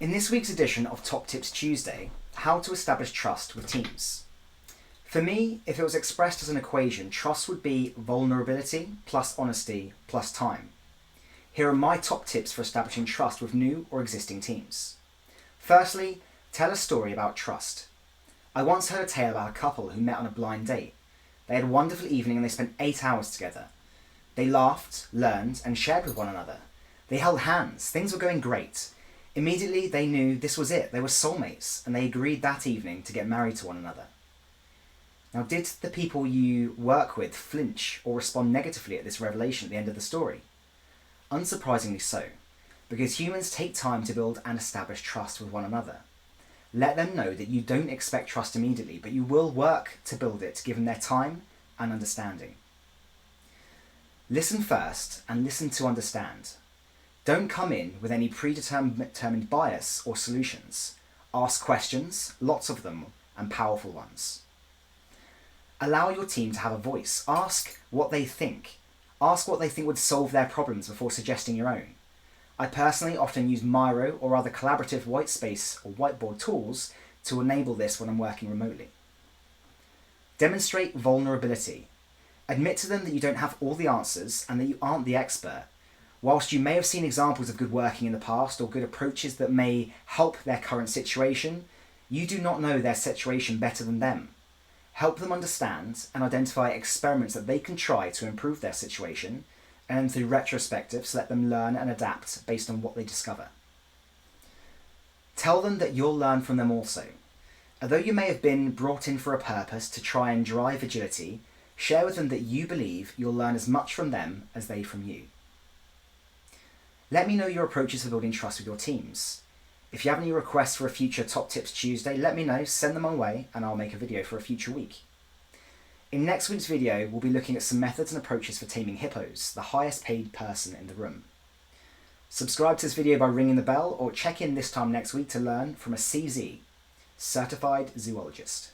In this week's edition of Top Tips Tuesday, how to establish trust with teams. For me, if it was expressed as an equation, trust would be vulnerability plus honesty plus time. Here are my top tips for establishing trust with new or existing teams. Firstly, tell a story about trust. I once heard a tale about a couple who met on a blind date. They had a wonderful evening and they spent 8 hours together. They laughed, learned, and shared with one another. They held hands. Things were going great. Immediately, they knew this was it. They were soulmates, and they agreed that evening to get married to one another. Now, did the people you work with flinch or respond negatively at this revelation at the end of the story? Unsurprisingly so, because humans take time to build and establish trust with one another. Let them know that you don't expect trust immediately, but you will work to build it given their time and understanding. Listen first and listen to understand. Don't come in with any predetermined bias or solutions. Ask questions, lots of them, and powerful ones. Allow your team to have a voice. Ask what they think. Ask what they think would solve their problems before suggesting your own. I personally often use Miro or other collaborative whitespace or whiteboard tools to enable this when I'm working remotely. Demonstrate vulnerability. Admit to them that you don't have all the answers and that you aren't the expert. Whilst you may have seen examples of good working in the past or good approaches that may help their current situation, you do not know their situation better than them. Help them understand and identify experiments that they can try to improve their situation, and through retrospectives, let them learn and adapt based on what they discover. Tell them that you'll learn from them also. Although you may have been brought in for a purpose to try and drive agility, share with them that you believe you'll learn as much from them as they from you. Let me know your approaches for building trust with your teams. If you have any requests for a future Top Tips Tuesday, let me know, send them my way, and I'll make a video for a future week. In next week's video, we'll be looking at some methods and approaches for taming hippos, the highest paid person in the room. Subscribe to this video by ringing the bell, or check in this time next week to learn from a CZ, Certified Zoologist.